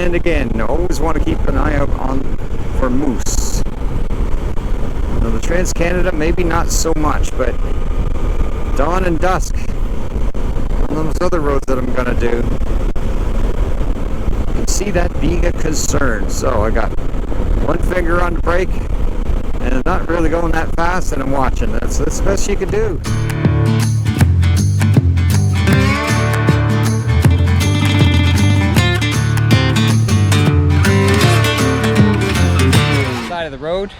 And again, always want to keep an eye out for moose. Now the Trans-Canada, maybe not so much, but dawn and dusk on those other roads that I'm gonna do, you can see that being a concern. So I got one finger on the brake and I'm not really going that fast, and I'm watching. That's the best you can do. Side of the road,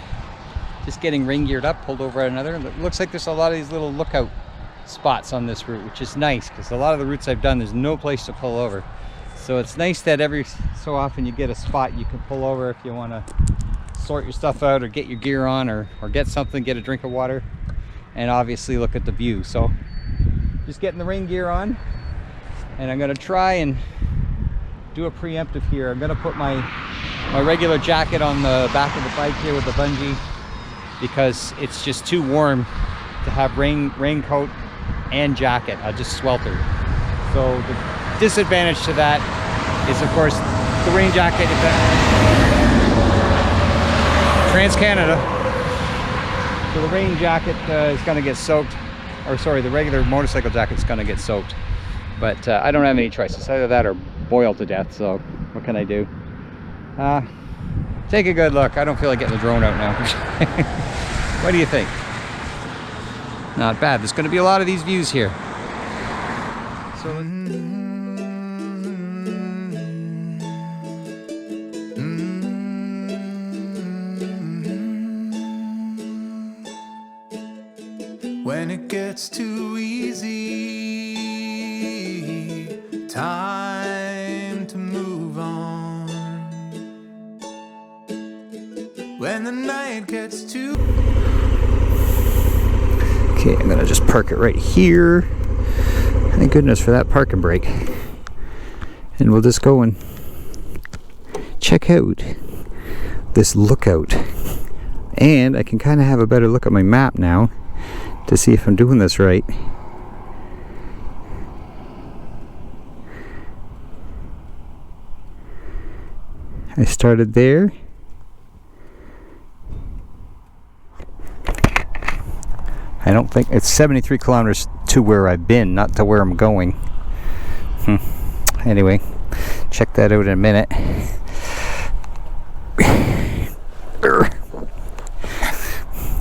just getting rain geared up, pulled over at another. It looks like there's a lot of these little lookout spots on this route, which is nice because a lot of the routes I've done, there's no place to pull over. So it's nice that every so often you get a spot you can pull over if you want to sort your stuff out or get your gear on, or get something, get a drink of water, and obviously look at the view. So just getting the rain gear on, and I'm going to try and do a preemptive here. I'm going to put my regular jacket on the back of the bike here with the bungee because it's just too warm to have raincoat and jacket. I'll just swelter. So the disadvantage to that is, of course, the rain jacket, Trans-Canada, so the rain jacket is going to get soaked, or sorry, the regular motorcycle jacket is going to get soaked. But I don't have any choices. Either that or boil to death, so what can I do? Take a good look. I don't feel like getting the drone out now. What do you think? Not bad. There's going to be a lot of these views here. So when it gets too easy, time to move on. When the night gets too... Okay, I'm gonna just park it right here. Thank goodness for that parking brake. And we'll just go and check out this lookout. And I can kind of have a better look at my map now to see if I'm doing this right. I started there. I don't think it's 73 kilometers to where I've been, not to where I'm going. Anyway, check that out in a minute.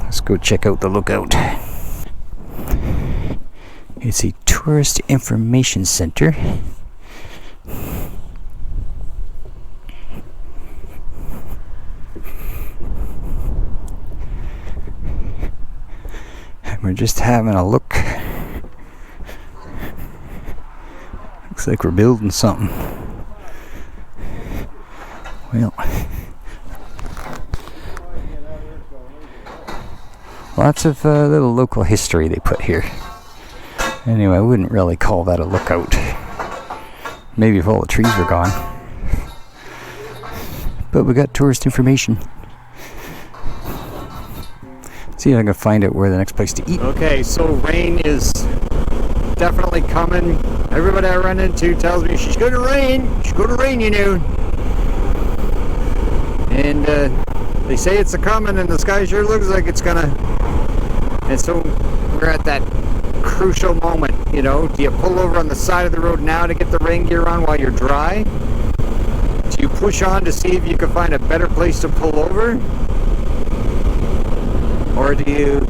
Let's go check out the lookout. It's a tourist information center. We're just having a look. Looks like we're building something. Well, lots of little local history they put here. Anyway, I wouldn't really call that a lookout. Maybe if all the trees were gone. But we got tourist information. See if I can find out where the next place to eat. Okay, so rain is definitely coming. Everybody I run into tells me she's going to rain. She's going to rain, you know. And they say it's a coming, and the sky sure looks like it's gonna. And so we're at that crucial moment, you know. Do you pull over on the side of the road now to get the rain gear on while you're dry? Do you push on to see if you can find a better place to pull over? Or do you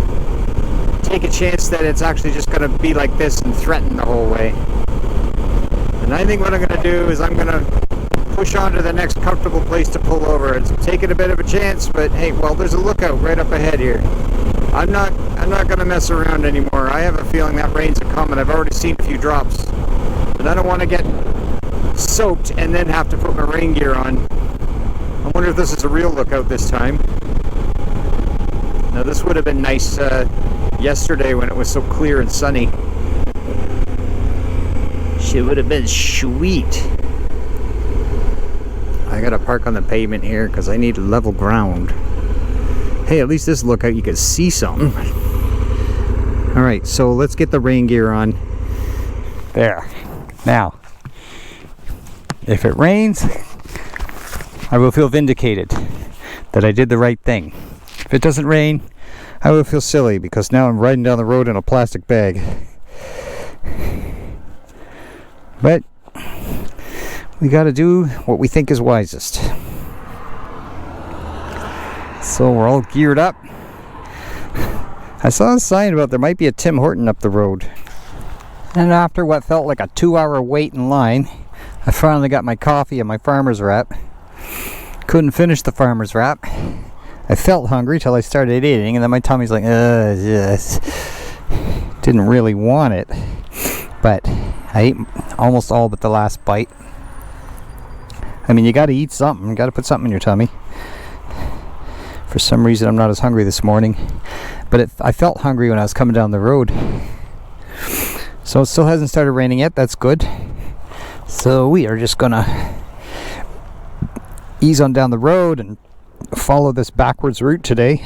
take a chance that it's actually just going to be like this and threaten the whole way? And I think what I'm going to do is I'm going to push on to the next comfortable place to pull over. It's taking a bit of a chance, but hey, well, there's a lookout right up ahead here. I'm not going to mess around anymore. I have a feeling that rain's coming. I've already seen a few drops. And I don't want to get soaked and then have to put my rain gear on. I wonder if this is a real lookout this time. Now this would have been nice yesterday when it was so clear and sunny. Shit would have been sweet. I gotta park on the pavement here because I need level ground. Hey, at least this lookout you can see something. Alright, so let's get the rain gear on. There. Now, if it rains, I will feel vindicated that I did the right thing. If it doesn't rain, I will feel silly because now I'm riding down the road in a plastic bag. But we got to do what we think is wisest. So we're all geared up. I saw a sign about there might be a Tim Horton up the road. And after what felt like a 2-hour wait in line, I finally got my coffee and my farmer's wrap. Couldn't finish the farmer's wrap. I felt hungry till I started eating, and then my tummy's like, yes. Didn't really want it, but I ate almost all but the last bite. I mean, you gotta eat something. You gotta put something in your tummy. For some reason, I'm not as hungry this morning, but I felt hungry when I was coming down the road. So it still hasn't started raining yet. That's good. So we are just gonna ease on down the road and follow this backwards route today.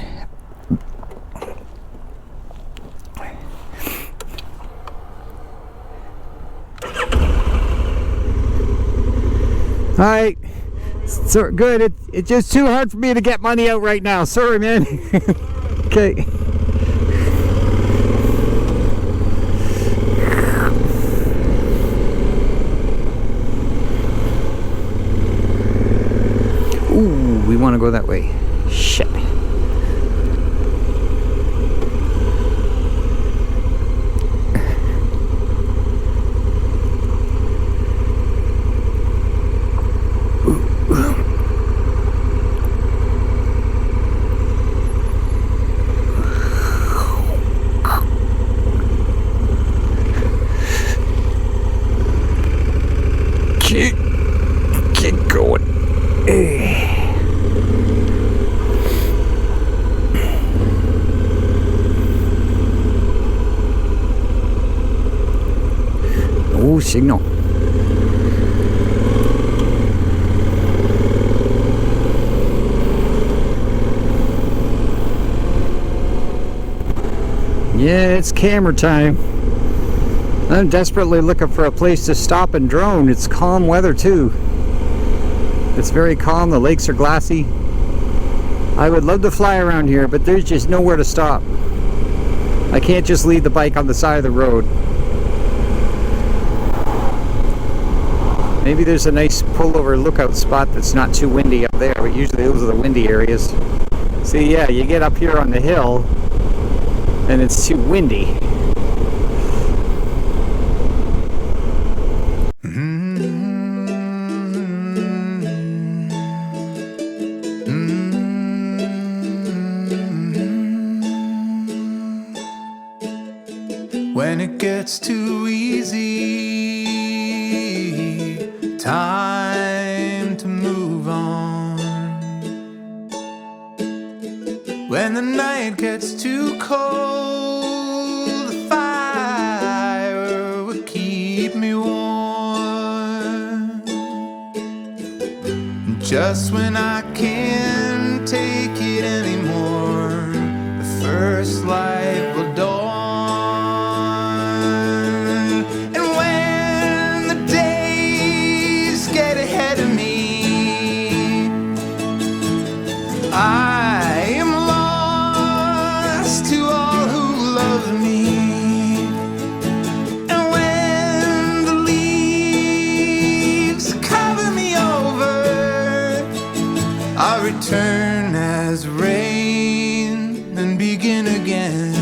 Alright, so good. It's just too hard for me to get money out right now. Sorry, man. Okay. Ooh, we want to go that way. Shit. Get going. Oh, signal. Yeah, it's camera time. I'm desperately looking for a place to stop and drone. It's calm weather too. It's very calm. The lakes are glassy. I would love to fly around here, but there's just nowhere to stop. I can't just leave the bike on the side of the road. Maybe there's a nice pullover lookout spot that's not too windy up there, but usually those are the windy areas. See, yeah, you get up here on the hill and it's too windy. When it gets too easy, time to move on. When the night gets too cold, the fire will keep me warm. Just when I can't take it anymore, the first light will dawn. I am lost to all who love me, and when the leaves cover me over, I'll return as rain and begin again.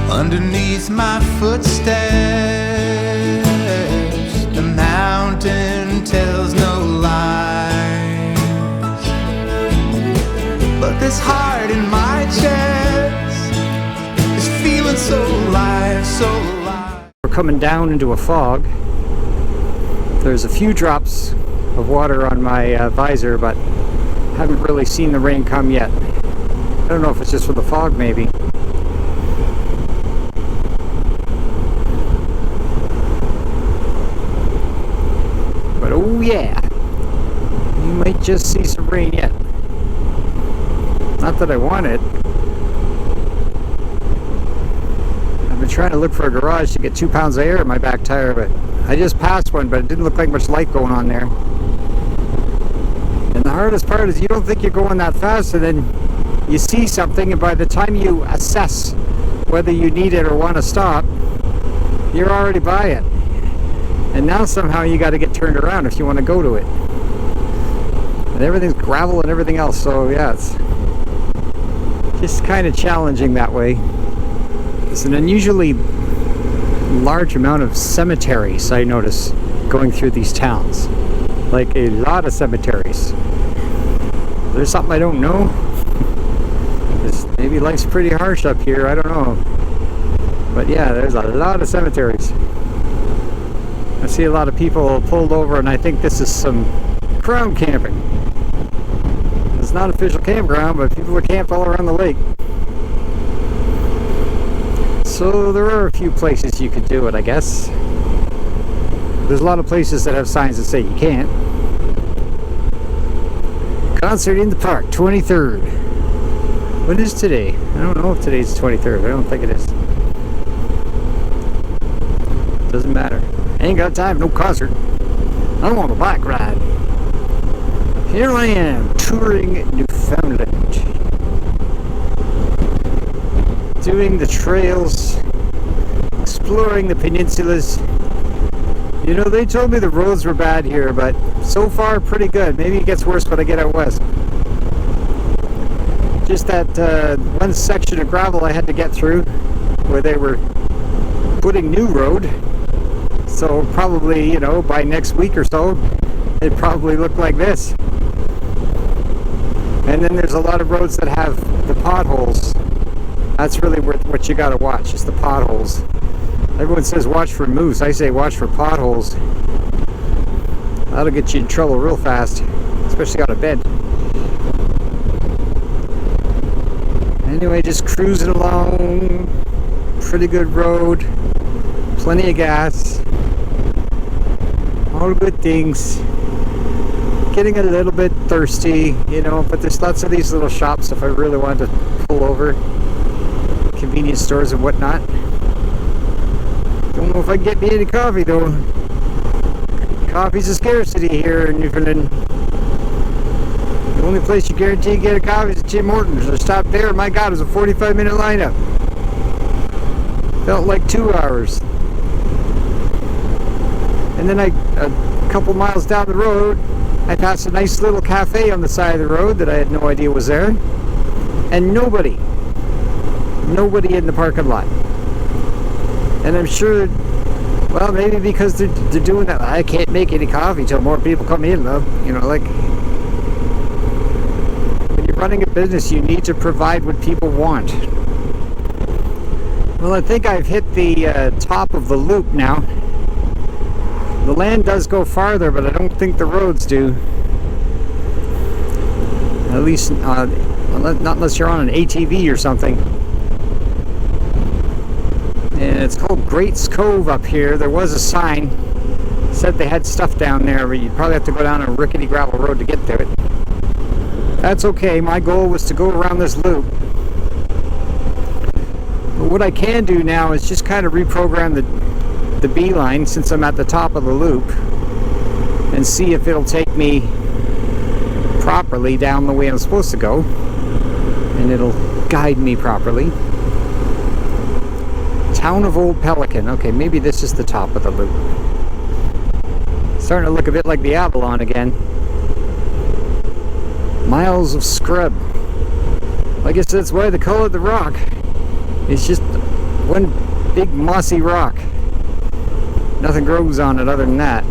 Underneath my footsteps, the mountain tells no lies. But this heart in my chest is feeling so alive, so alive. We're coming down into a fog. There's a few drops of water on my visor, but haven't really seen the rain come yet. I don't know if it's just for the fog, maybe. Oh yeah, you might just see some rain yet. Not that I want it. I've been trying to look for a garage to get 2 pounds of air in my back tire, but I just passed one, but it didn't look like much light going on there. And the hardest part is you don't think you're going that fast, and then you see something, and by the time you assess whether you need it or want to stop, you're already by it. And now somehow you got to get turned around if you want to go to it. And everything's gravel and everything else, so yeah, it's just kind of challenging that way. It's an unusually large amount of cemeteries I notice going through these towns. Like a lot of cemeteries. There's something I don't know. Maybe life's pretty harsh up here, I don't know. But yeah, there's a lot of cemeteries. I see a lot of people pulled over, and I think this is some crown camping. It's not an official campground, but people are camped all around the lake. So there are a few places you could do it, I guess. There's a lot of places that have signs that say you can't. Concert in the park, 23rd. What is today? I don't know if today's 23rd. I don't think it is. Doesn't matter. Ain't got time, no concert. I'm on a bike ride. Here I am, touring Newfoundland. Doing the trails, exploring the peninsulas. You know, they told me the roads were bad here, but so far pretty good. Maybe it gets worse when I get out west. Just that one section of gravel I had to get through where they were putting new road. So probably, you know, by next week or so, it'd probably look like this. And then there's a lot of roads that have the potholes. That's really what you gotta watch, is the potholes. Everyone says watch for moose. I say watch for potholes. That'll get you in trouble real fast, especially on a bend. Anyway, just cruising along. Pretty good road. Plenty of gas. All good things. Getting a little bit thirsty, you know, but there's lots of these little shops if I really wanted to pull over. Convenience stores and whatnot. Don't know if I can get me any coffee though. Coffee's a scarcity here in Newfoundland. The only place you guarantee you get a coffee is at Tim Hortons. I stopped there, my God, it was a 45-minute lineup. Felt like 2 hours. And then a couple miles down the road, I passed a nice little cafe on the side of the road that I had no idea was there. And nobody in the parking lot. And I'm sure, well, maybe because they're doing that. I can't make any coffee till more people come in, though. You know, like, when you're running a business, you need to provide what people want. Well, I think I've hit the top of the loop now. The land does go farther, but I don't think the roads do. At least, not unless you're on an ATV or something. And it's called Greats Cove up here. There was a sign said they had stuff down there, but you'd probably have to go down a rickety gravel road to get to it. That's okay. My goal was to go around this loop. But what I can do now is just kind of reprogram the beeline since I'm at the top of the loop and see if it'll take me properly down the way I'm supposed to go, and it'll guide me properly. Town of Old Pelican. Okay, maybe this is the top of the loop. Starting to look a bit like the Avalon again. Miles of scrub. I guess that's why they call it the rock. It's just one big mossy rock. Nothing grows on it other than that.